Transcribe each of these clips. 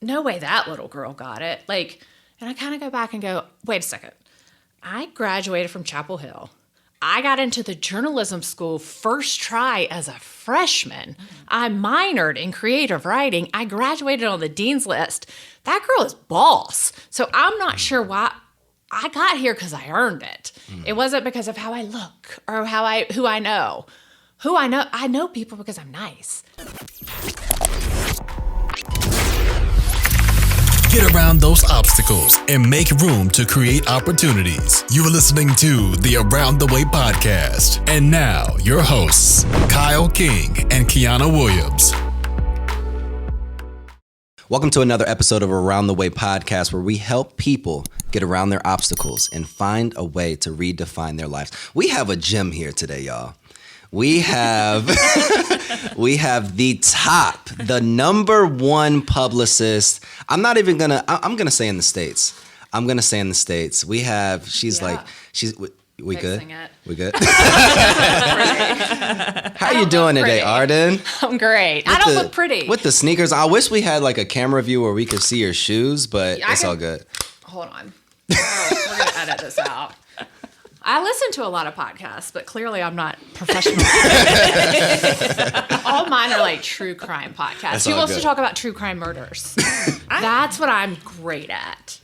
no way that little girl got it. Like, and I kind of go back and go, wait a second. I graduated from Chapel Hill. I got into the journalism school first try as a freshman. I minored in creative writing. I graduated on the dean's list. That girl is boss. So I'm not sure why I got here, because I earned it. It wasn't because of how I look or who I know. I know people because I'm nice. Get around those obstacles and make room to create opportunities. You are listening to the Around the Way podcast. And now, your hosts, Kyle King and Kiana Williams. Welcome to another episode of Around the Way podcast, where we help people get around their obstacles and find a way to redefine their lives. We have a gem here today, y'all. We have the number one publicist. I'm gonna say in the States. We have, we good? It. We good? How you doing today, Arden? I'm great. I don't look pretty. With the sneakers. I wish we had like a camera view where we could see your shoes, but it's all good. Hold on. Oh, we're going to edit this out. I listen to a lot of podcasts, but clearly I'm not professional. All mine are like true crime podcasts. Who wants to talk about true crime murders? That's what I'm great at.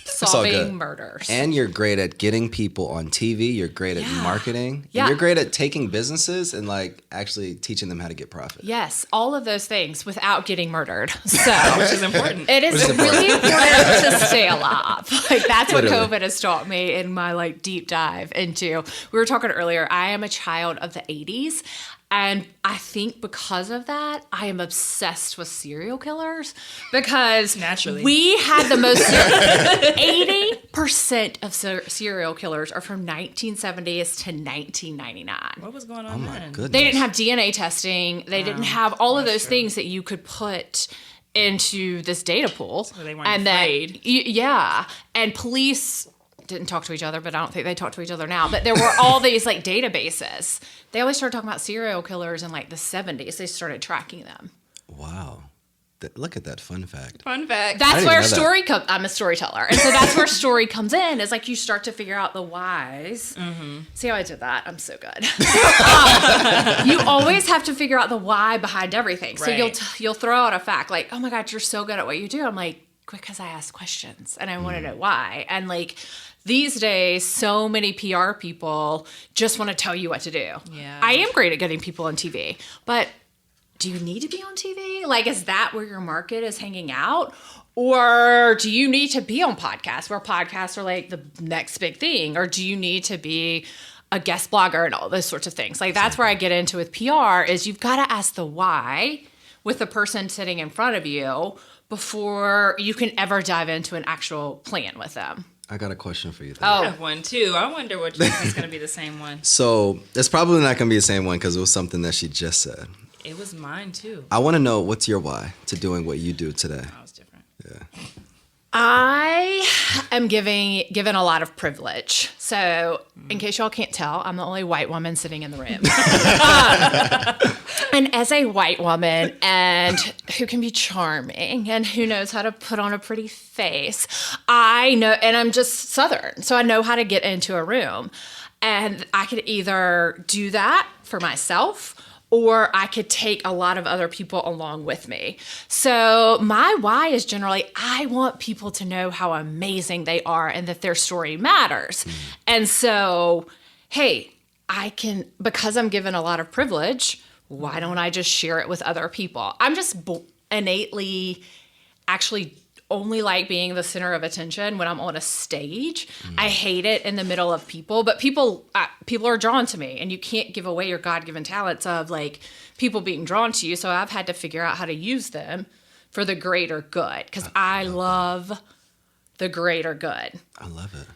Solving murders. And you're great at getting people on TV. You're great at marketing. Yeah. And you're great at taking businesses and like actually teaching them how to get profit. Yes, all of those things without getting murdered. So, which is important. It is really important to stay alive. Like that's what COVID has taught me in my like deep dive into. We were talking earlier. I am a child of the 80s. And I think because of that, I am obsessed with serial killers, because naturally we had the most 80% of serial killers are from 1970s to 1999. What was going on then? Goodness. They didn't have DNA testing. They didn't have all of those things that you could put into this data pool. So they weren't afraid. And police didn't talk to each other, but I don't think they talk to each other now. But there were all these like databases. They always started talking about serial killers in like the 70s. They started tracking them. Wow. Look at that fun fact. Fun fact. That's where story comes. I'm a storyteller. And so that's where story comes in. It's like you start to figure out the whys. Mm-hmm. See how I did that? I'm so good. You always have to figure out the why behind everything. So you'll throw out a fact like, oh my God, you're so good at what you do. I'm like, because I ask questions and I want to know why. And like these days, so many PR people just want to tell you what to do. Yeah. I am great at getting people on TV, but do you need to be on TV? Like, is that where your market is hanging out? Or do you need to be on podcasts where podcasts are like the next big thing? Or do you need to be a guest blogger and all those sorts of things? Like, that's where I get into with PR is you've got to ask the why with the person sitting in front of you before you can ever dive into an actual plan with them. I got a question for you. I have one too. I wonder what you think is going to be the same one. So it's probably not going to be the same one because it was something that she just said. It was mine too. I want to know, what's your why to doing what you do today? I was different. Yeah. I am given a lot of privilege. So in case y'all can't tell, I'm the only white woman sitting in the room. And as a white woman and who can be charming and who knows how to put on a pretty face, I know, and I'm just Southern, so I know how to get into a room. And I could either do that for myself or I could take a lot of other people along with me. So my why is generally, I want people to know how amazing they are and that their story matters. And so, hey, because I'm given a lot of privilege, why don't I just share it with other people? I'm just innately actually only like being the center of attention when I'm on a stage. I hate it in the middle of people, but people are drawn to me, and you can't give away your God-given talents of like people being drawn to you. So I've had to figure out how to use them for the greater good, because I love the greater good. I love it.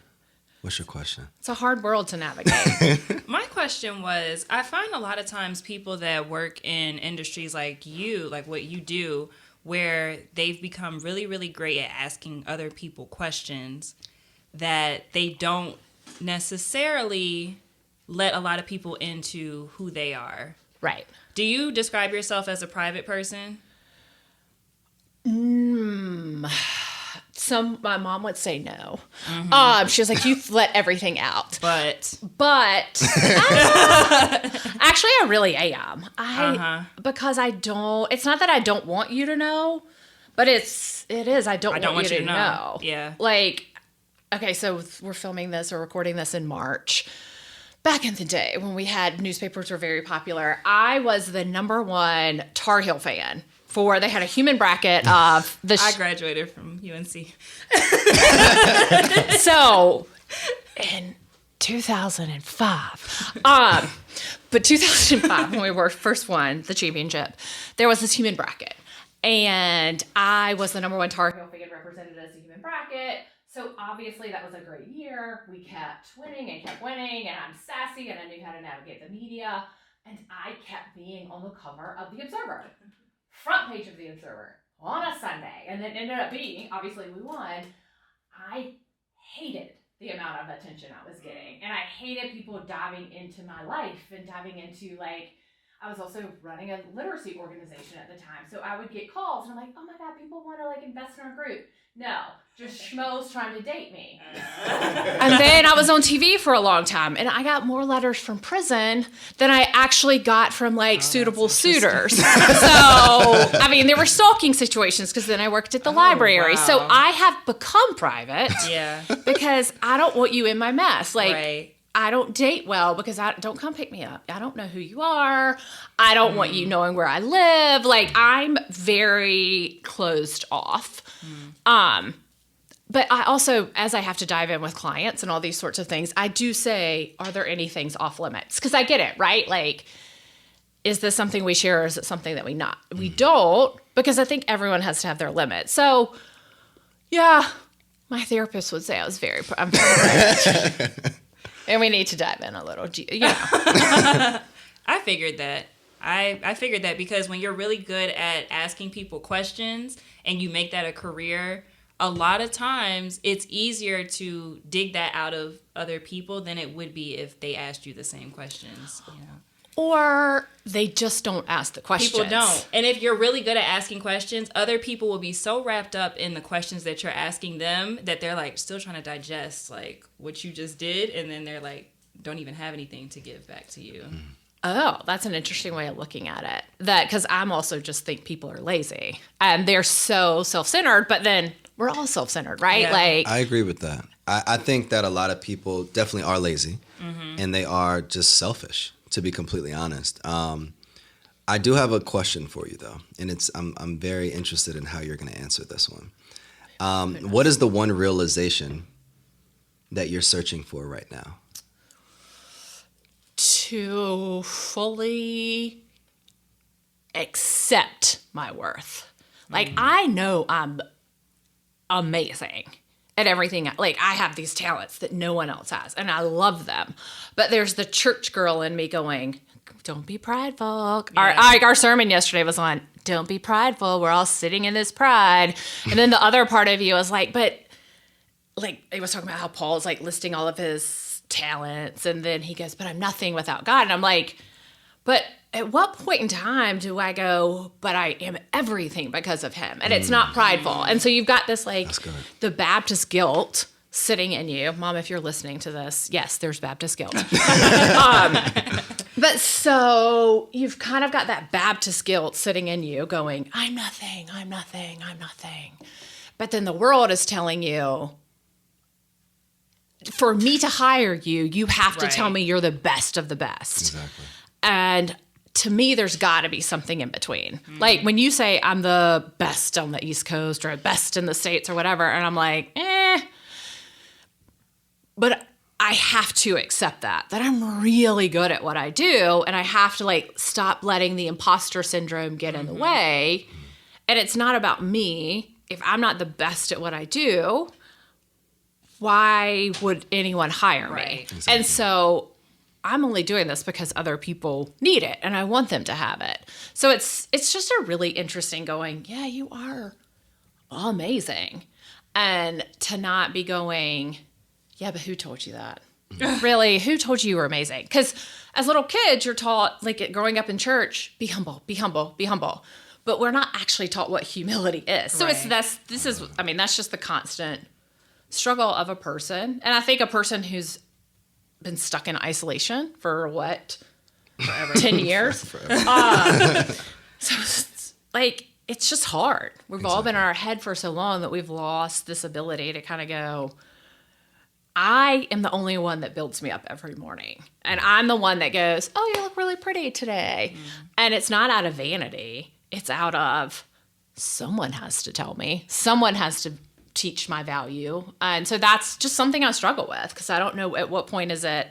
What's your question? It's a hard world to navigate. My question was, I find a lot of times people that work in industries like you, like what you do, where they've become really, really great at asking other people questions that they don't necessarily let a lot of people into who they are. Right. Do you describe yourself as a private person? my mom would say no. She was like, you've let everything out. But actually, I really am. Because I don't, it's not that I don't want you to know, but it is, I don't want you to know. Yeah. Like, okay, so we're filming this or recording this in March. Back in the day when we had newspapers were very popular, I was the #1 Tar Heel fan. They had a human bracket of the... I graduated from UNC. So, in 2005, but 2005, when we first won the championship, there was this human bracket. And I was the #1 Tar Heel fan represented as a human bracket. So, obviously, that was a great year. We kept winning, and I'm sassy, and I knew how to navigate the media. And I kept being on the cover of The Observer. Front page of The Observer on a Sunday, and then ended up being, obviously we won. I hated the amount of attention I was getting, and I hated people diving into my life and diving into, like, I was also running a literacy organization at the time, so I would get calls, and I'm like, oh my God, people want to, like, invest in our group. No, just schmoes trying to date me. And then I was on TV for a long time, and I got more letters from prison than I actually got from, like, suitable suitors. So, I mean, there were stalking situations because then I worked at the library. Wow. So I have become private. Yeah. Because I don't want you in my mess. Like, Right. I don't date well because don't come pick me up. I don't know who you are. I don't want you knowing where I live. Like, I'm very closed off. But I also, as I have to dive in with clients and all these sorts of things, I do say, are there any things off limits? Because I get it, right? Like, is this something we share or is it something that we don't? Because I think everyone has to have their limits. So, yeah, my therapist would say I'm very private. And we need to dive in a little, you know. I figured that. I figured that because when you're really good at asking people questions and you make that a career, a lot of times it's easier to dig that out of other people than it would be if they asked you the same questions. You know? Or they just don't ask the questions. People don't. And if you're really good at asking questions, other people will be so wrapped up in the questions that you're asking them that they're like still trying to digest like what you just did. And then they're like, don't even have anything to give back to you. Oh, that's an interesting way of looking at it. That because I'm also just think people are lazy and they're so self-centered, but then we're all self-centered, right? Yeah. Like, I agree with that. I think that a lot of people definitely are lazy and they are just selfish, to be completely honest. I do have a question for you though, and I'm very interested in how you're going to answer this one. What is the one realization that you're searching for right now? to fully accept my worth. Like, I know I'm amazing at everything. Like, I have these talents that no one else has, and I love them. But there's the church girl in me going, don't be prideful. Yeah. Our sermon yesterday was on, don't be prideful. We're all sitting in this pride. And then the other part of you was like, but, like, it was talking about how Paul is, like, listing all of his talents. And then he goes, but I'm nothing without God. And I'm like, but at what point in time do I go, but I am everything because of him? And it's not prideful. And so you've got this, like, the Baptist guilt sitting in you. Mom, if you're listening to this, yes, there's Baptist guilt. But so you've kind of got that Baptist guilt sitting in you going, I'm nothing, I'm nothing, I'm nothing. But then the world is telling you, for me to hire you, you have to tell me you're the best of the best. Exactly. And to me, there's got to be something in between. Like when you say I'm the best on the East Coast or best in the States or whatever, and I'm like, but I have to accept that I'm really good at what I do. And I have to, like, stop letting the imposter syndrome get in the way. And it's not about me. If I'm not the best at what I do, why would anyone hire me? Exactly. And so I'm only doing this because other people need it and I want them to have it. So it's just a really interesting going, yeah, you are amazing. And to not be going, yeah, but who told you that? Really, who told you were amazing? Because as little kids, you're taught, like, growing up in church, be humble, be humble, be humble. but we're not actually taught what humility is. So Right. that's just the constant struggle of a person. And I think a person who's been stuck in isolation for Forever. 10 years. So it's just hard. We've all been in our head for so long that we've lost this ability to kind of go, I am the only one that builds me up every morning. And I'm the one that goes, oh, you look really pretty today. And it's not out of vanity. It's out of someone has to tell me. Someone has to teach my value. And so that's just something I struggle with because I don't know at what point is it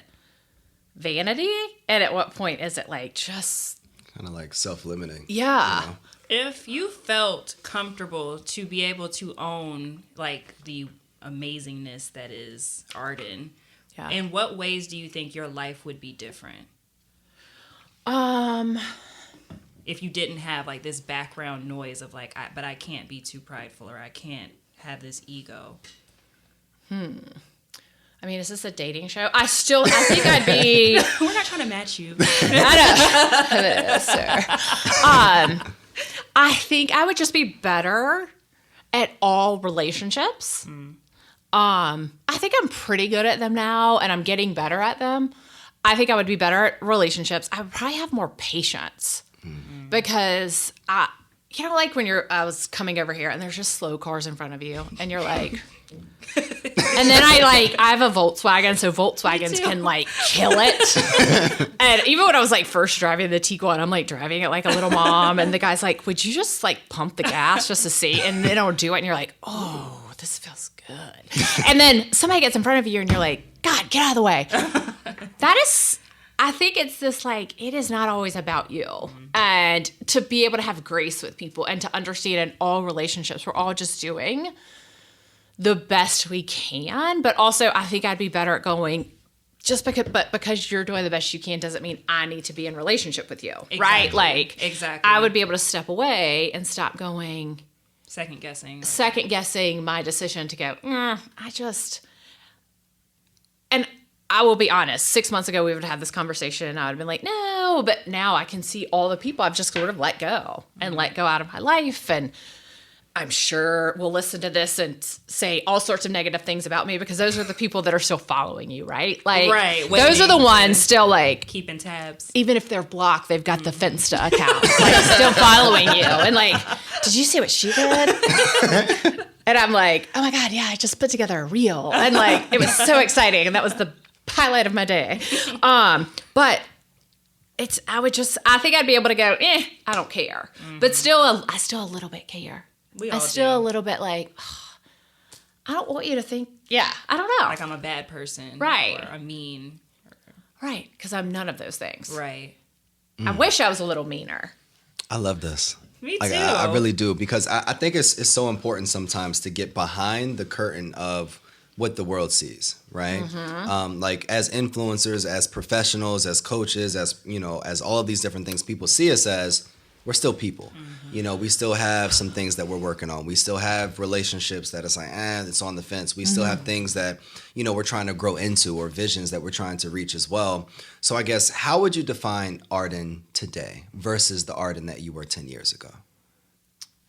vanity and at what point is it like just Kind of like self-limiting. Yeah. You know? If you felt comfortable to be able to own like the amazingness that is Arden, Yeah. in what ways do you think your life would be different? If you didn't have like this background noise of like, but I can't be too prideful or I can't have this ego. I mean, is this a dating show? I think I'd be. We're not trying to match you. I know. Sir. I think I would just be better at all relationships. I think I'm pretty good at them now, and I'm getting better at them. I think I would be better at relationships. I would probably have more patience because like when I was coming over here and there's just slow cars in front of you, and you're like. And then I have a Volkswagen, so Volkswagens can like kill it. And even when I was like first driving the Tiguan, I'm like driving it like a little mom, and the guy's like, "Would you just like pump the gas just to see?" And they don't do it, and you're like, "Oh, this feels good." And then somebody gets in front of you, and you're like, "God, get out of the way." I think it's this like it is not always about you, and to be able to have grace with people and to understand in all relationships, we're all just doing the best we can, but also I think I'd be better at going because you're doing the best you can doesn't mean I need to be in relationship with you, right? Like Exactly. I would be able to step away and stop going Second guessing my decision to go. And I will be honest. 6 months ago we would have had this conversation, and I would have been like, no, but now I can see all the people I've just sort of let go and let go out of my life. And I'm sure we'll listen to this and say all sorts of negative things about me because those are the people that are still following you, right? Like, right, those are the ones still like keeping tabs. even if they're blocked, they've got the Finsta account, like still following you. And like, did you see what she did? And I'm like, oh my God, yeah, I just put together a reel. And like, it was so exciting. And that was the highlight of my day. But I think I'd be able to go, I don't care. But I still a little bit care. We all I still do. a little bit like, I don't want you to think, I don't know. Like I'm a bad person. Right. Or I'm mean. Right, because I'm none of those things. Right. I wish I was a little meaner. I love this. Me Like, too. I really do, because I think it's so important sometimes to get behind the curtain of what the world sees, right? Like as influencers, as professionals, as coaches, as as all of these different things, people see us as we're still people. We still have some things that we're working on. We still have relationships that it's like, it's on the fence. We still have things that, we're trying to grow into, or visions that we're trying to reach as well. So I guess, how would you define Arden today versus the Arden that you were 10 years ago?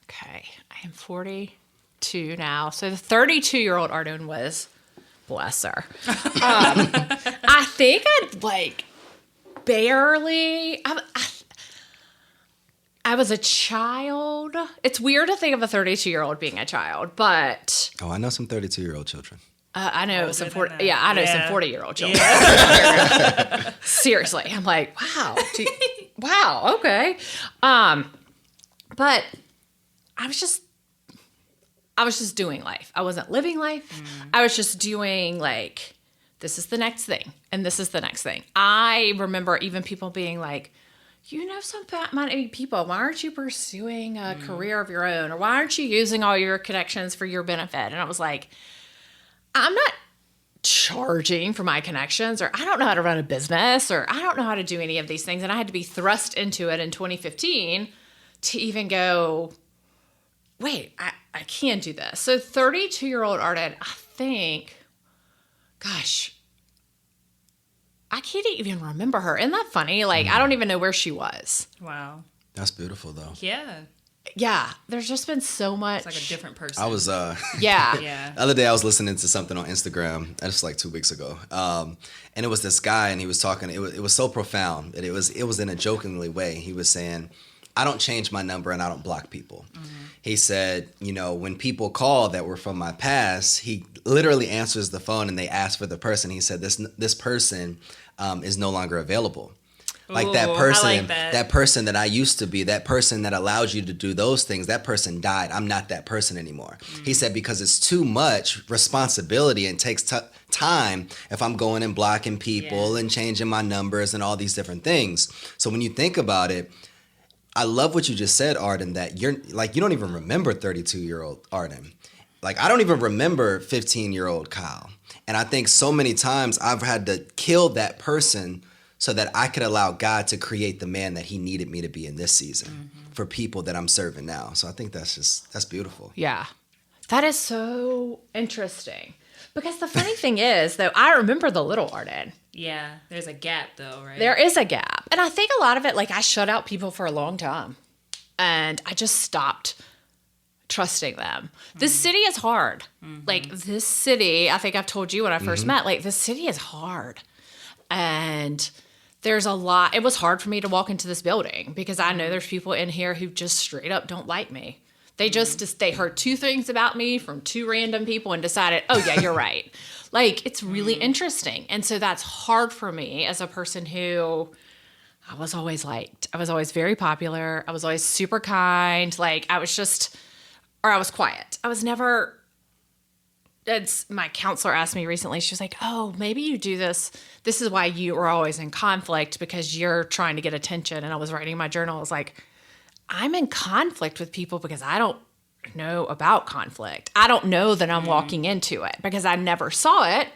Okay, I am 42 now. So the 32-year-old Arden was, bless her. I think I'd like barely. I was a child. It's weird to think of a 32-year-old being a child, but Oh, I know some 32-year-old children. I know some than 40. that. Yeah, I know some Yeah. 40-year-old children. Seriously, I'm like, wow, wow, okay. But I was just doing life. I wasn't living life. I was just doing like, this is the next thing, and this is the next thing. I remember even people being like, some money people, why aren't you pursuing a career of your own? Or why aren't you using all your connections for your benefit? And I was like, I'm not charging for my connections, or I don't know how to run a business, or I don't know how to do any of these things. And I had to be thrust into it in 2015 to even go, wait, I can do this. So 32-year-old Arden, I think, gosh, I can't even remember her. Isn't that funny? Like, I don't even know where she was. Wow. That's beautiful, though. Yeah. yeah, there's just been so much. It's like a different person. I was Yeah. Yeah. the other day I was listening to something on Instagram. That's like 2 weeks ago, and it was this guy, and he was talking. It was so profound, and it was in a jokingly way. He was saying, "I don't change my number, and I don't block people." He said, when people call that were from my past, he literally answers the phone, and they ask for the person. He said, "This person is no longer available." Like that Ooh, person, I like that. that person that I used to be, that person that allowed you to do those things, that person died. I'm not that person anymore. He said, because it's too much responsibility and takes time if I'm going and blocking people and changing my numbers and all these different things. So when you think about it, I love what you just said, Arden, that you're like, you don't even remember 32-year-old Arden. Like, I don't even remember 15-year-old Kyle. And I think so many times I've had to kill that person so that I could allow God to create the man that he needed me to be in this season for people that I'm serving now. So I think that's beautiful. Yeah. That is so interesting. Because the funny thing is, though, I remember the little Arden. Yeah. There's a gap, though, right? There is a gap. And I think a lot of it, like, I shut out people for a long time. And I just stopped trusting them. This city is hard. Like, this city, I think I've told you when I first met, like, this city is hard. And there's a lot. It was hard for me to walk into this building because I know there's people in here who just straight up don't like me. They they heard 2 things about me from 2 random people and decided, oh yeah, you're right. Like, it's really interesting. And so that's hard for me as a person who I was always liked. I was always very popular. I was always super kind. Like, I was quiet. I was never, my counselor asked me recently, she was like, oh, maybe you do this. This is why you were always in conflict, because you're trying to get attention. And I was writing my journal. I was like, I'm in conflict with people because I don't know about conflict. I don't know that I'm walking into it because I never saw it.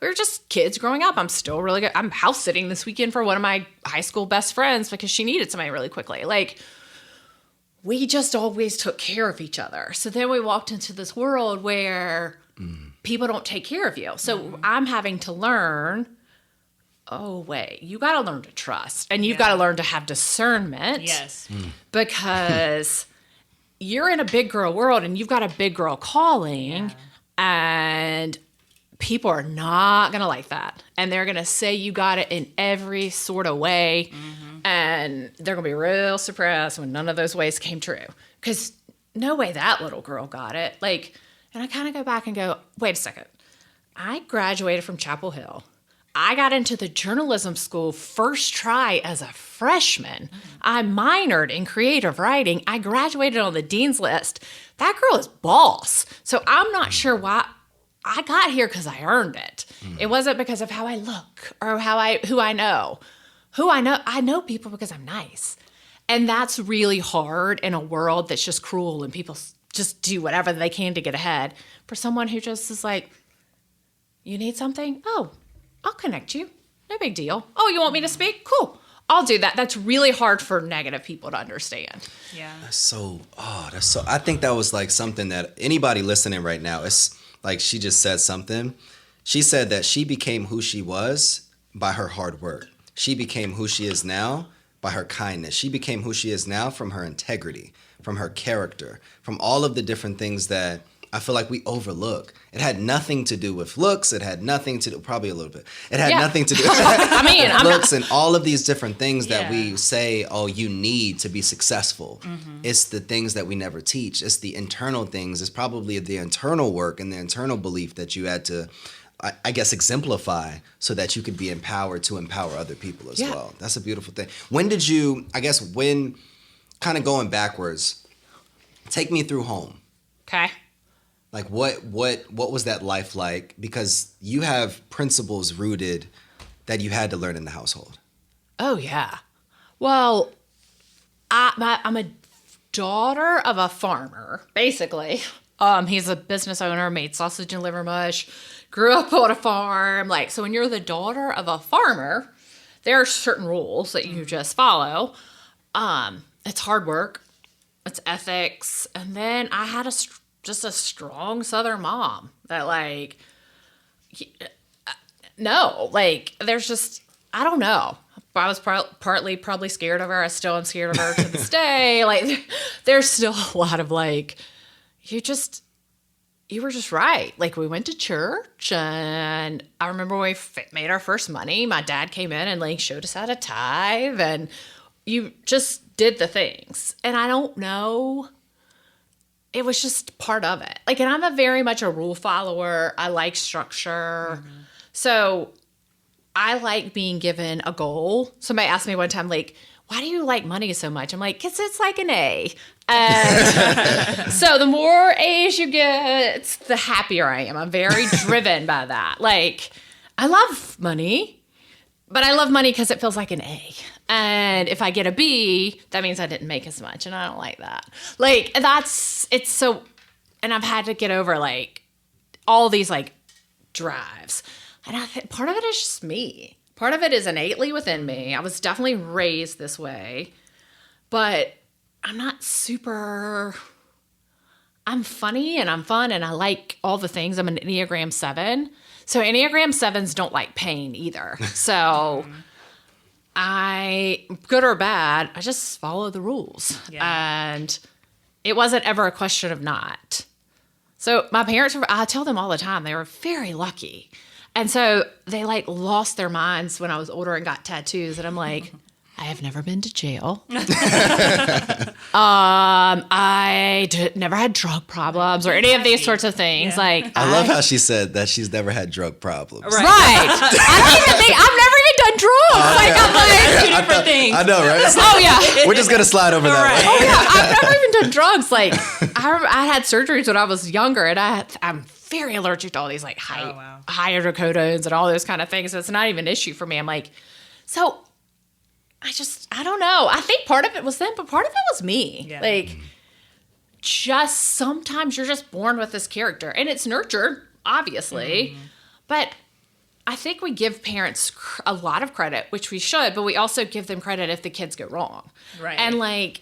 We were just kids growing up. I'm still really good. I'm house sitting this weekend for one of my high school best friends because she needed somebody really quickly. Like, we just always took care of each other. So then we walked into this world where people don't take care of you. So I'm having to learn, oh, wait, you got to learn to trust. And you've got to learn to have discernment. Yes. Because you're in a big girl world and you've got a big girl calling. And people are not going to like that. And they're going to say you got it in every sort of way. And they're going to be real surprised when none of those ways came true. Because no way that little girl got it. Like, and I kind of go back and go, wait a second. I graduated from Chapel Hill. I got into the journalism school first try as a freshman. I minored in creative writing. I graduated on the dean's list. That girl is boss. So I'm not sure why I got here, because I earned it. It wasn't because of how I look or who I know. I know people because I'm nice. And that's really hard in a world that's just cruel and people just do whatever they can to get ahead. For someone who just is like, you need something? Oh, I'll connect you. No big deal. Oh, you want me to speak? Cool. I'll do that. That's really hard for negative people to understand. Yeah. I think that was like something that anybody listening right now, it's like she just said something. She said that she became who she was by her hard work. She became who she is now by her kindness. She became who she is now from her integrity, from her character, from all of the different things that I feel like we overlook. It had nothing to do with looks. It had nothing to do, probably a little bit. It had nothing to do with looks and all of these different things that we say, oh, you need to be successful. It's the things that we never teach. It's the internal things. It's probably the internal work and the internal belief that you had to, I guess, exemplify so that you could be empowered to empower other people as well. That's a beautiful thing. When kind of going backwards, take me through home. Okay. Like what was that life like? Because you have principles rooted that you had to learn in the household. Oh yeah. Well, I'm a daughter of a farmer, basically. He's a business owner, made sausage and liver mush, grew up on a farm. Like, so when you're the daughter of a farmer, there are certain rules that you just follow. It's hard work, it's ethics, and then I had just a strong Southern mom that there's just, I don't know. I was partly probably scared of her. I still am scared of her to this day. Like, there's still a lot of like, you were just right. Like, we went to church, and I remember when we made our first money, my dad came in and like showed us how to tithe, and you just did the things. And I don't know. It was just part of it. Like, and I'm a very much a rule follower. I like structure. Mm-hmm. So I like being given a goal. Somebody asked me one time, like, why do you like money so much? I'm like, because it's like an A. And so the more A's you get, the happier I am. I'm very driven by that. Like, I love money, but I love money because it feels like an A. And if I get a B, that means I didn't make as much. And I don't like that. Like, it's so, and I've had to get over like all these like drives. And I think part of it is just me. Part of it is innately within me. I was definitely raised this way, but I'm not super, I'm funny and I'm fun and I like all the things. I'm an Enneagram 7. So Enneagram 7s don't like pain either. So good or bad, I just follow the rules. Yeah. And it wasn't ever a question of not. So my parents, I tell them all the time, they were very lucky. And so they like lost their minds when I was older and got tattoos. And I'm like, I have never been to jail. Never had drug problems or any of these sorts of things. Yeah. Like, I love how she said that she's never had drug problems. Right. I don't even think I've never even done drugs. Like, I'm like, two different things. I know, right? Oh yeah. We're just gonna slide over that. Right. Oh yeah. I've never even done drugs. Like, I had surgeries when I was younger, and I'm very allergic to all these like hydrocodones and all those kind of things. So it's not even an issue for me. I'm like, so I don't know. I think part of it was them, but part of it was me. Yeah. Like, just sometimes you're just born with this character, and it's nurtured, obviously. Mm-hmm. But I think we give parents a lot of credit, which we should, but we also give them credit if the kids go wrong. Right. And like,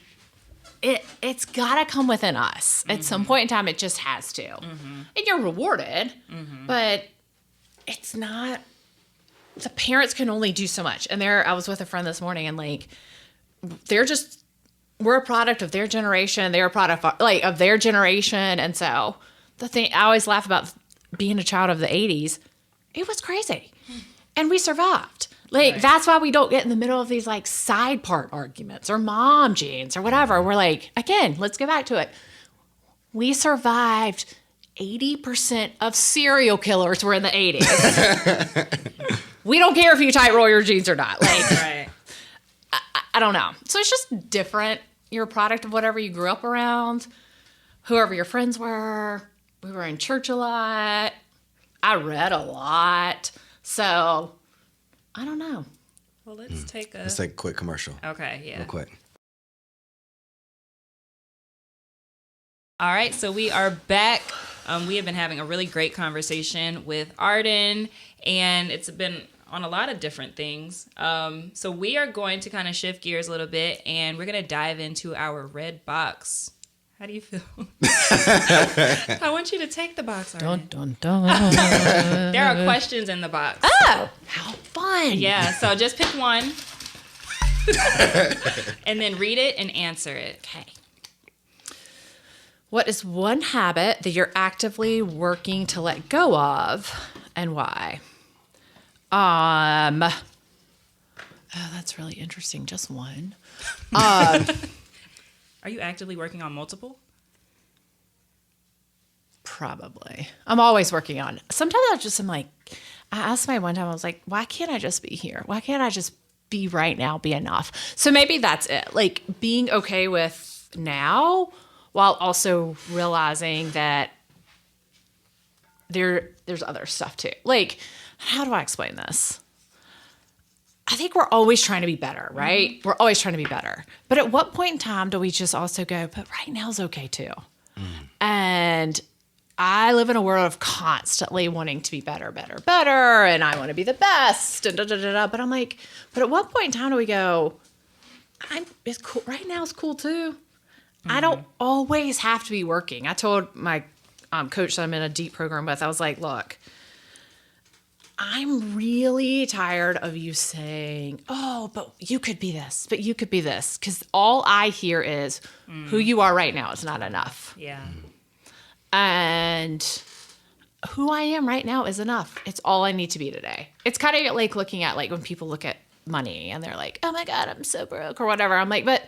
it's got to come within us. Mm-hmm. At some point in time, it just has to. Mm-hmm. And you're rewarded, but it's not. The parents can only do so much. And I was with a friend this morning, and like, we're a product of their generation. They're a product of their generation. And so the thing I always laugh about being a child of the 80s, it was crazy. And we survived. Like, right. That's why we don't get in the middle of these like side part arguments or mom jeans or whatever. We're like, again, let's go back to it. We survived 80% of serial killers were in the 80s. We don't care if you tight roll your jeans or not. Like, right. I don't know. So it's just different. You're a product of whatever you grew up around, whoever your friends were. We were in church a lot. I read a lot. So I don't know. Well, let's take a quick commercial. Okay, yeah. Real quick. All right, so we are back. We have been having a really great conversation with Arden, and it's been on a lot of different things. So we are going to kind of shift gears a little bit, and we're going to dive into our red box. How do you feel? I want you to take the box, Arden. Dun, dun, dun. There are questions in the box. Oh, how fun. Yeah, so just pick one, and then read it and answer it. Okay. What is one habit that you're actively working to let go of, and why? Oh, that's really interesting. Just one. Are you actively working on multiple? Probably. I'm always working on. Sometimes I'm like, I asked my one time, I was like, why can't I just be here? Why can't I just be right now, be enough? So maybe that's it. Like, being okay with now, while also realizing that there's other stuff too. Like, how do I explain this? I think we're always trying to be better, right? Mm-hmm. We're always trying to be better. But at what point in time do we just also go, but right now's okay too? Mm. And I live in a world of constantly wanting to be better, and I want to be the best, and da-da-da-da. But I'm like, but at what point in time do we go, it's cool. Right now is cool too. Mm-hmm. I don't always have to be working. I told my coach that I'm in a deep program with, I was like, look, I'm really tired of you saying, oh, but you could be this, but you could be this. Because all I hear is who you are right now is not enough. Yeah. And who I am right now is enough. It's all I need to be today. It's kind of like looking at like when people look at money and they're like, oh my God, I'm so broke or whatever. I'm like, but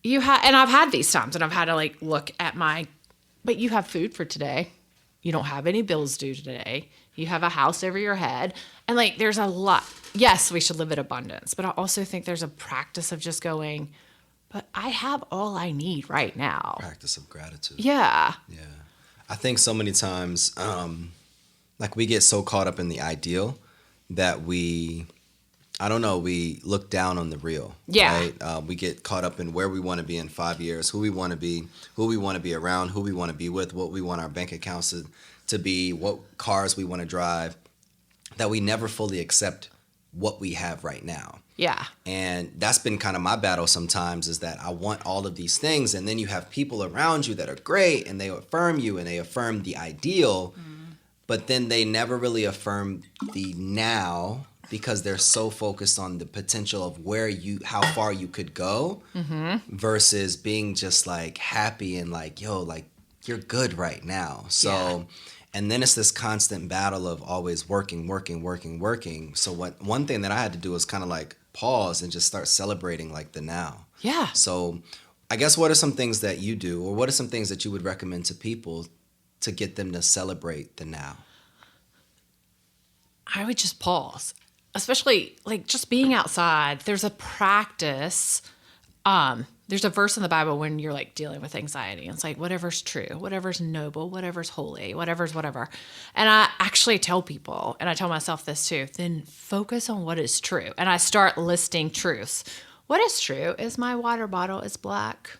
you have, and I've had these times and I've had to like look at but you have food for today. You don't have any bills due today. You have a house over your head. And like, there's a lot. Yes, we should live in abundance, but I also think there's a practice of just going, but I have all I need right now. Practice of gratitude. Yeah. Yeah. I think so many times, like we get so caught up in the ideal that we look down on the real. Yeah. Right? We get caught up in where we want to be in 5 years, who we want to be around, who we want to be with, what we want our bank accounts to be, what cars we want to drive, that we never fully accept what we have right now. Yeah. And that's been kind of my battle sometimes, is that I want all of these things, and then you have people around you that are great and they affirm you and they affirm the ideal, but then they never really affirm the now, because they're so focused on the potential of how far you could go, versus being just like happy and like, yo, like you're good right now. So, and then it's this constant battle of always working. So one thing that I had to do was kind of like pause and just start celebrating like the now. Yeah. So I guess what are some things that you do, or what are some things that you would recommend to people to get them to celebrate the now? I would just pause. Especially like just being outside, there's a practice. There's a verse in the Bible when you're like dealing with anxiety. It's like whatever's true, whatever's noble, whatever's holy, whatever's whatever. And I actually tell people, and I tell myself this too, then focus on what is true. And I start listing truths. What is true is my water bottle is black.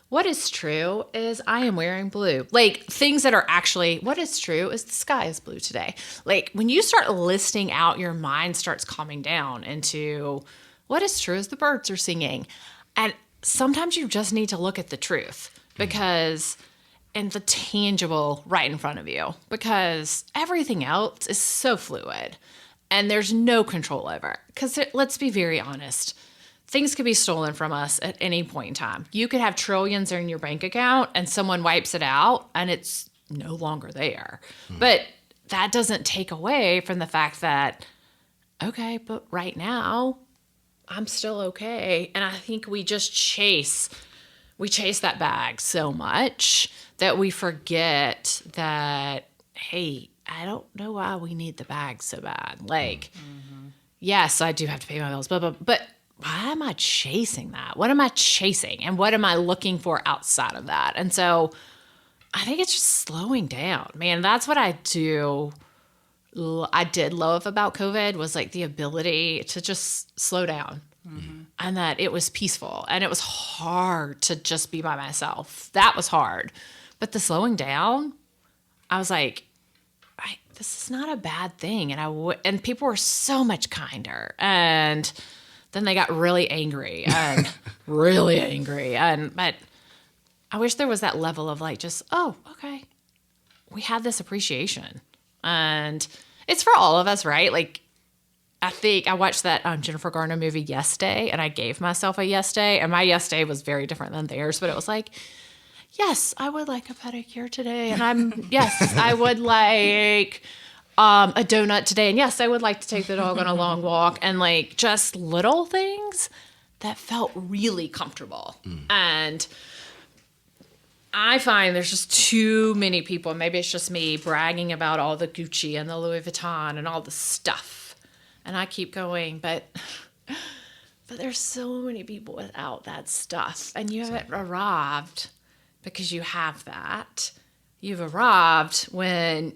What is true is I am wearing blue. Like things that are actually, what is true is the sky is blue today. Like when you start listing out, your mind starts calming down into what is true is the birds are singing. And sometimes you just need to look at the truth and the tangible right in front of you, because everything else is so fluid and there's no control over it. Because let's be very honest. Things could be stolen from us at any point in time. You could have trillions in your bank account and someone wipes it out and it's no longer there. But that doesn't take away from the fact that, okay, but right now I'm still okay. And I think we just chase that bag so much that we forget that, hey, I don't know why we need the bag so bad. Like, yes, I do have to pay my bills, but why am I chasing that? What am I chasing? And what am I looking for outside of that? And so I think it's just slowing down, man. That's what I do. I did love about COVID was like the ability to just slow down and that it was peaceful and it was hard to just be by myself. That was hard. But the slowing down, I was like, this is not a bad thing. And people were so much kinder. And then they got really angry and really angry. But I wish there was that level of like, just, oh, okay. We had this appreciation. And it's for all of us, right? Like, I think I watched that Jennifer Garner movie, Yes Day, and I gave myself a yes day. And my yes day was very different than theirs. But it was like, yes, I would like a pedicure today. And yes, I would like a donut today. And yes, I would like to take the dog on a long walk, and like just little things that felt really comfortable. And I find there's just too many people, maybe it's just me, bragging about all the Gucci and the Louis Vuitton and all the stuff. And I keep going, but there's so many people without that stuff. And you haven't arrived because you have that. You've arrived when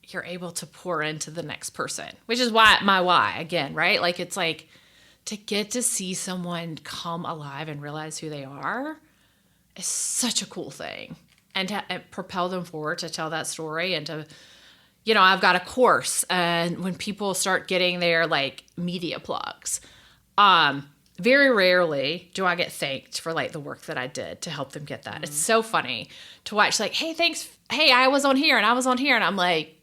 you're able to pour into the next person, which is my why again, right? Like, it's like to get to see someone come alive and realize who they are is such a cool thing, and to propel them forward to tell that story. And to, I've got a course, and when people start getting their like media plugs, very rarely do I get thanked for like the work that I did to help them get that. It's so funny to watch, like, hey, thanks. Hey, I was on here and I was on here. And I'm like,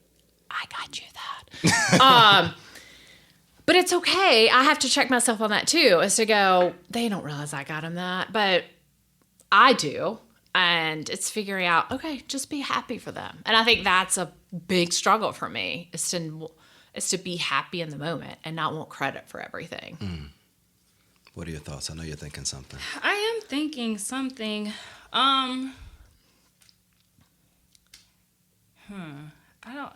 I got you that. But it's okay. I have to check myself on that too, is to go, they don't realize I got them that, but I do. And it's figuring out, okay, just be happy for them. And I think that's a big struggle for me, is to be happy in the moment and not want credit for everything. What are your thoughts? I know you're thinking something. I am thinking something. I don't.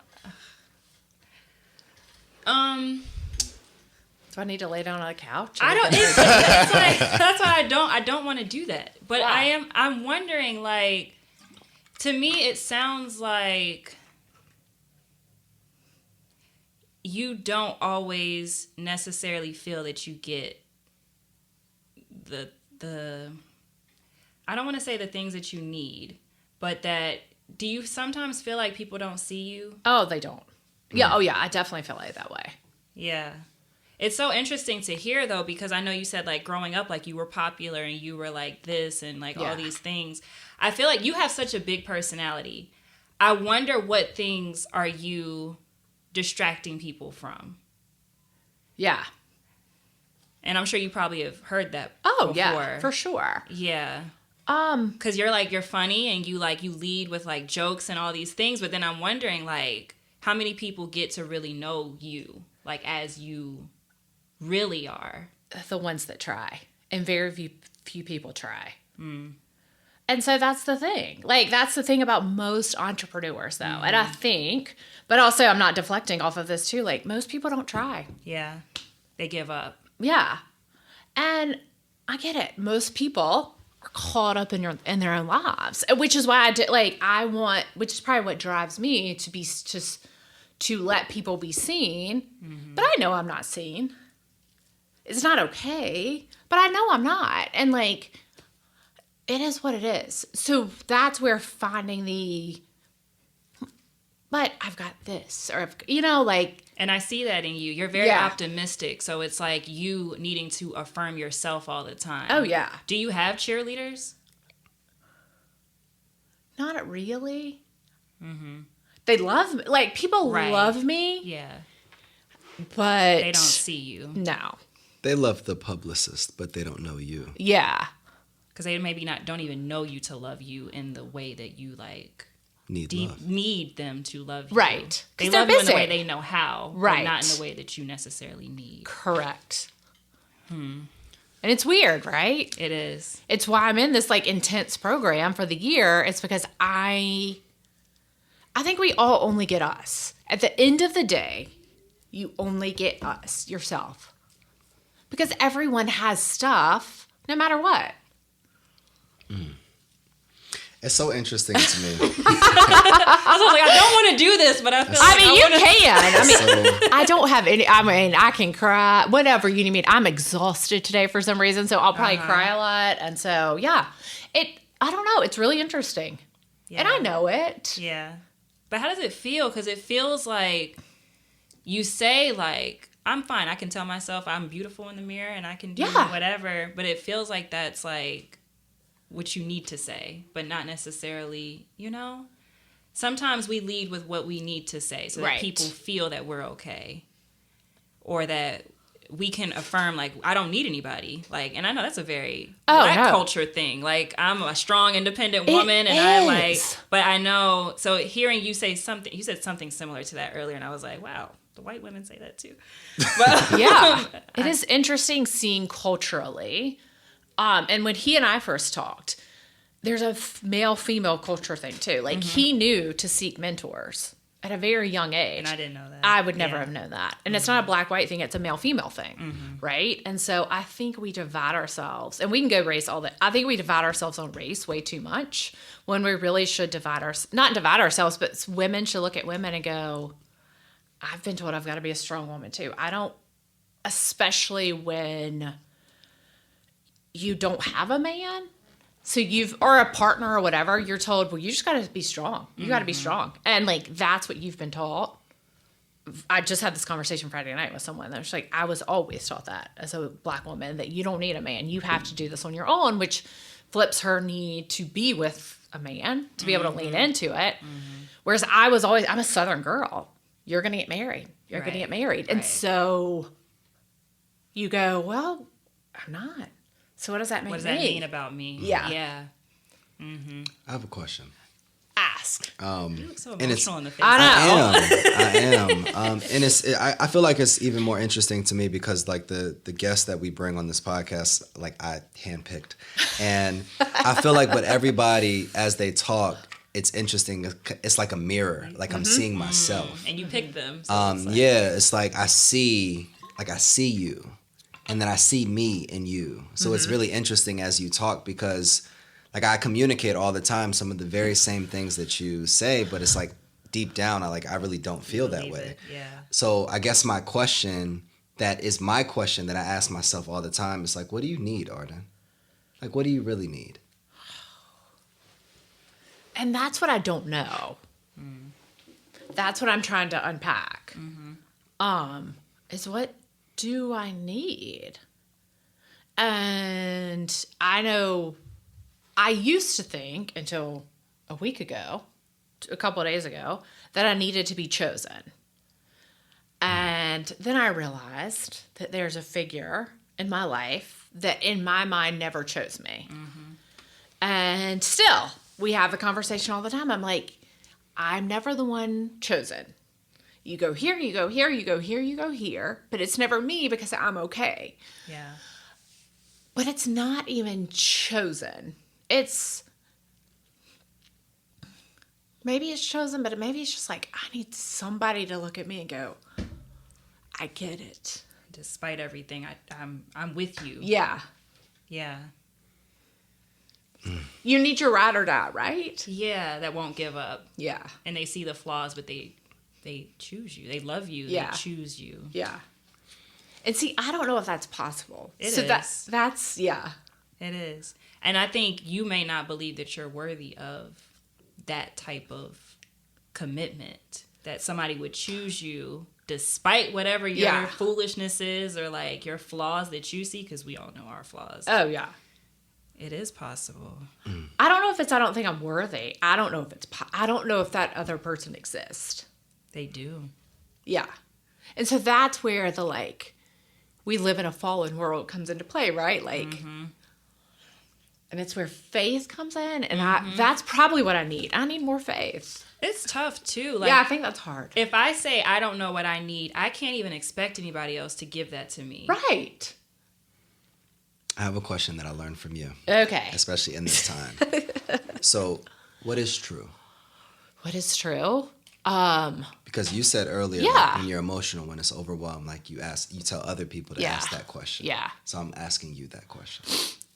Do I need to lay down on a couch? I don't. That's why I don't want to do that. But Wow. I'm wondering, like, to me, it sounds like you don't always necessarily feel that you get the. I don't want to say the things that you need, but that, do you sometimes feel like people don't see you? Oh, they don't. Yeah. Oh, yeah. I definitely feel like that way. Yeah. It's so interesting to hear, though, because I know you said, like, growing up, like, you were popular and you were like this and like all these things. I feel like you have such a big personality. I wonder what things are you distracting people from? Yeah. And I'm sure you probably have heard that Oh, before. yeah, for sure. Yeah. Um, Because you're funny and you lead with, like, jokes and all these things. But then I'm wondering, like, how many people get to really know you, like, as you really are? the ones that try, and very few people try. And so that's the thing. Like, that's the thing about most entrepreneurs, though. And I think, but also I'm not deflecting off of this too. Like, most people don't try. Yeah. They give up. Yeah. And I get it. Most people are caught up in their own lives, which is why which is probably what drives me to be just to let people be seen. But I know I'm not seen. It's not okay, but I know I'm not. And like, it is what it is. So that's where finding but I've got this, or, like. And I see that in you. You're very optimistic. So it's like you needing to affirm yourself all the time. Oh, yeah. Do you have cheerleaders? Not really. They love me. Like, people love me, Yeah. but They don't see you. No. They love the publicist, but they don't know you. Yeah. Because they maybe don't even know you to love you in the way that you, like, Need them to love you. Right. They 'Cause love they're you in the busy. way they know how. Right. But not in the way that you necessarily need. Correct. And it's weird, right? It is. It's why I'm in this like intense program for the year. It's because I think we all only get us. At the end of the day, you only get us, yourself. Because everyone has stuff, no matter what. It's so interesting to me. I was like, I don't want to do this, but I feel like You can. So, I don't have any. I can cry, whatever you need. I'm exhausted today for some reason, so I'll probably cry a lot. And so, yeah, I don't know. It's really interesting. Yeah. And I know it. Yeah. But how does it feel? Because it feels like you say, like, I'm fine. I can tell myself I'm beautiful in the mirror and I can do whatever. But it feels like that's like what you need to say, but not necessarily, Sometimes we lead with what we need to say so that people feel that we're okay. Or that we can affirm, like, I don't need anybody. Like, and I know that's a very black culture thing. Like, I'm a strong, independent woman, but I know, so hearing you say something, you said something similar to that earlier, and I was like, wow, the white women say that too. But, Yeah. It is interesting seeing culturally. And when he and I first talked, there's a male-female culture thing too. Like, he knew to seek mentors at a very young age. And I didn't know that. I would never have known that. And it's not a black-white thing. It's a male-female thing, right? And so I think we divide ourselves, and we can go race all that. I think we divide ourselves on race way too much when we really should not divide ourselves, but women should look at women and go, I've been told I've got to be a strong woman too. Especially when you don't have a man, so or a partner or whatever, you're told, well, you just got to be strong. You got to be strong. And like, that's what you've been taught. I just had this conversation Friday night with someone that was like, I was always taught that as a black woman, that you don't need a man. You have to do this on your own, which flips her need to be with a man to be able to lean into it. Whereas I'm a Southern girl. You're going to get married. You're going to get married. And so you go, well, I'm not. So what does that mean? What does that mean about me? Yeah. Yeah. I have a question. Ask. You look so emotional in the face. I am. And I feel like it's even more interesting to me because like the guests that we bring on this podcast, like I handpicked, and I feel like with everybody as they talk, it's interesting. It's like a mirror. Like I'm seeing myself. And you pick them. So it's like I see you, and then I see me in you. So it's really interesting as you talk because. Like I communicate all the time some of the very same things that you say, but it's like deep down, I really don't feel that way. Yeah. So I guess my question that I ask myself all the time is like, what do you need, Arden? Like, what do you really need? And that's what I don't know. That's what I'm trying to unpack. Is what do I need? And I know I used to think until a couple of days ago, that I needed to be chosen. And then I realized that there's a figure in my life that in my mind never chose me. And still, we have the conversation all the time. I'm like, I'm never the one chosen. You go here, you go here, you go here, you go here. But it's never me because I'm okay. Yeah. But it's not even chosen. Maybe it's chosen, but maybe it's just like, I need somebody to look at me and go, I get it. Despite everything, I'm with you. Yeah. Yeah. You need your ride or die, right? Yeah, that won't give up. Yeah. And they see the flaws, but they choose you. They love you. Yeah. They choose you. Yeah. And see, I don't know if that's possible. It is. That's yeah. It is. And I think you may not believe that you're worthy of that type of commitment, that somebody would choose you despite whatever your foolishness is or like your flaws that you see, because we all know our flaws. Oh, yeah. It is possible. I don't know if I don't think I'm worthy. I don't know if I don't know if that other person exists. They do. Yeah. And so that's where the like, we live in a fallen world comes into play, right? Like, and it's where faith comes in, and that's probably what I need. I need more faith. It's tough too. Like, yeah, I think that's hard. If I say I don't know what I need, I can't even expect anybody else to give that to me. Right. I have a question that I learned from you. Okay. Especially in this time. So, what is true? What is true? Because you said earlier like, when you're emotional, when it's overwhelmed, like you tell other people to ask that question. Yeah. So I'm asking you that question.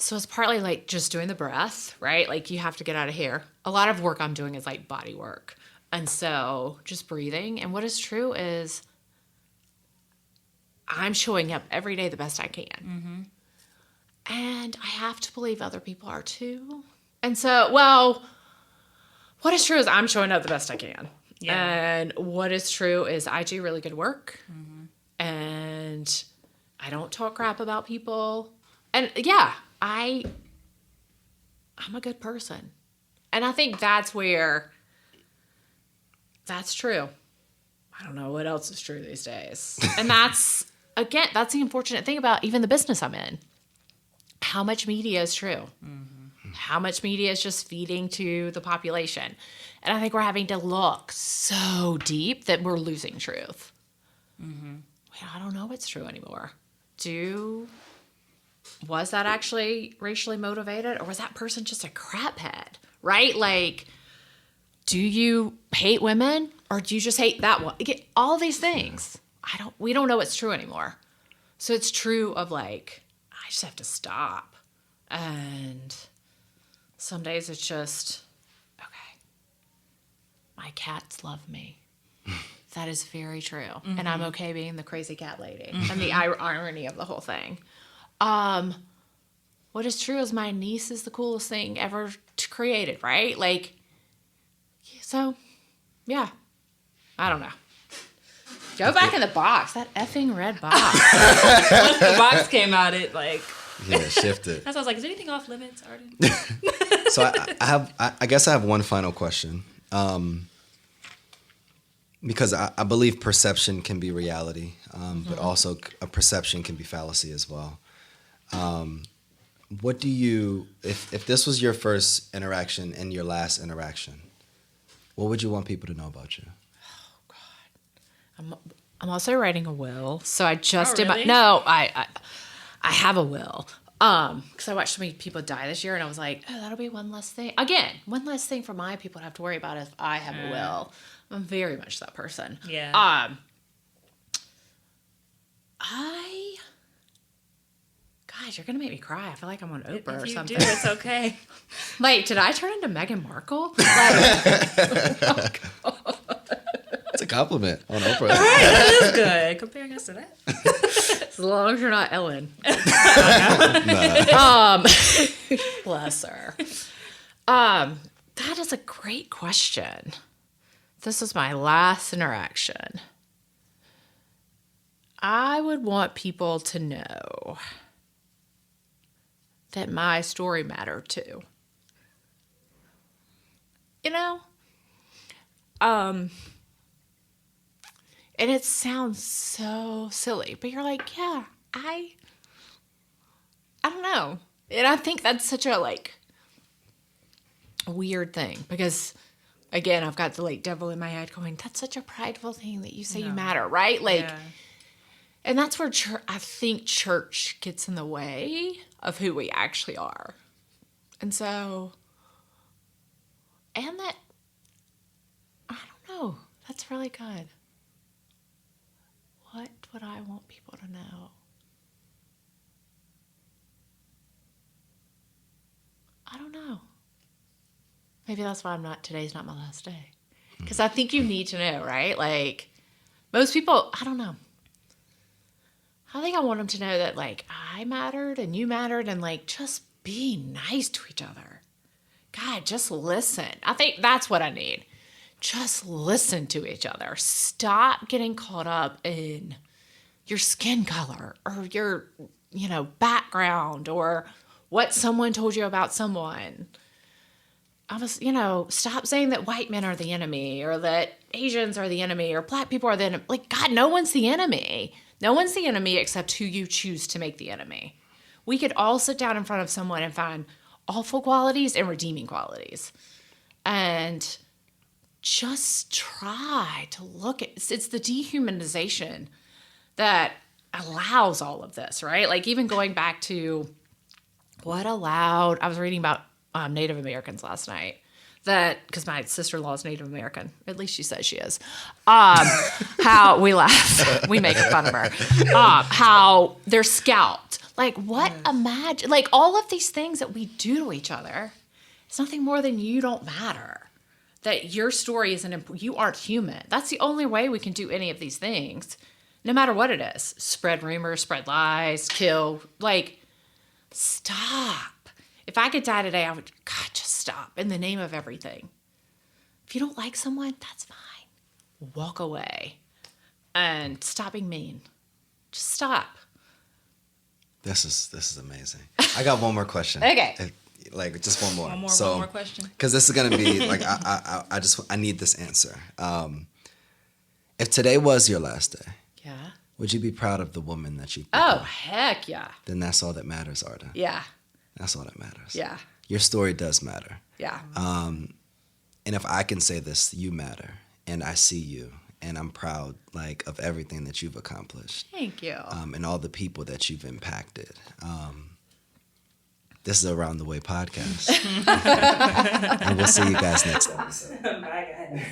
So it's partly like just doing the breath, right? Like you have to get out of here. A lot of work I'm doing is like body work. And so just breathing. And what is true is I'm showing up every day the best I can. And I have to believe other people are too. And so, well, what is true is I'm showing up the best I can. Yeah. And what is true is I do really good work. And I don't talk crap about people. And yeah, I'm a good person. And I think that's where that's true. I don't know what else is true these days. And that's the unfortunate thing about even the business I'm in. How much media is true? How much media is just feeding to the population? And I think we're having to look so deep that we're losing truth. I don't know what's true anymore. Was that actually racially motivated, or was that person just a craphead? Right? Like, do you hate women, or do you just hate that one? All these things. We don't know what's true anymore. So it's true of like, I just have to stop. And some days it's just, okay, my cats love me. That is very true. And I'm okay being the crazy cat lady. And the irony of the whole thing. What is true is my niece is the coolest thing ever created, right? Like, so, yeah. I don't know. Go back in the box. That effing red box. Once the box came out, it like... Yeah, shifted. That's why I was like, is anything off limits, Arden? So I guess I have one final question. because I believe perception can be reality, but also a perception can be fallacy as well. What do you, if this was your first interaction and your last interaction, what would you want people to know about you? Oh God, I'm also writing a will, so I just did really? I have a will. Because I watched so many people die this year, and I was like, oh, that'll be one less thing. Again, one less thing for my people to have to worry about if I have a will. I'm very much that person. Yeah. God, you're gonna make me cry. I feel like I'm on Oprah or If you something. do, it's okay. Like, did I turn into Meghan Markle? It's a compliment on Oprah. That is good. Comparing us to that. As long as you're not Ellen. Bless her. That is a great question. This is my last interaction. I would want people to know that my story mattered too. You know? And it sounds so silly, but you're like, yeah, I don't know. And I think that's such a weird thing because again, I've got the devil in my head going, that's such a prideful thing that you say you matter, right? And that's where I think church gets in the way of who we actually are. And so, and that, I don't know, that's really good. What would I want people to know? I don't know. Maybe that's why today's not my last day. Because I think you need to know, right? Most people, I don't know. I think I want them to know that, I mattered and you mattered and, just be nice to each other. God, just listen. I think that's what I need. Just listen to each other. Stop getting caught up in your skin color or your, background or what someone told you about someone. Stop saying that white men are the enemy or that Asians are the enemy or black people are the enemy. God, no one's the enemy. No one's the enemy except who you choose to make the enemy. We could all sit down in front of someone and find awful qualities and redeeming qualities. And just try to look at, it's the dehumanization that allows all of this, right? Even going back to what allowed, I was reading about Native Americans last night, that, because my sister-in-law is Native American, at least she says she is, how we laugh, we make fun of her, how they're scalped. Imagine, all of these things that we do to each other, it's nothing more than you don't matter. That your story isn't, you aren't human. That's the only way we can do any of these things, no matter what it is. Spread rumors, spread lies, kill. Stop. If I could die today, I would, God, just stop in the name of everything. If you don't like someone, that's fine. Walk away and stop being mean. Just stop. This is amazing. I got one more question. Okay. Just one more. One more question. Because this is gonna be I need this answer. If today was your last day, Yeah. would you be proud of the woman that you? Oh, heck yeah. Then that's all that matters, Arden. Yeah. That's all that matters. Yeah. Your story does matter. Yeah. And if I can say this, you matter, and I see you, and I'm proud, of everything that you've accomplished. Thank you. And all the people that you've impacted. This is Around the Way podcast. And we'll see you guys next episode. Bye, guys.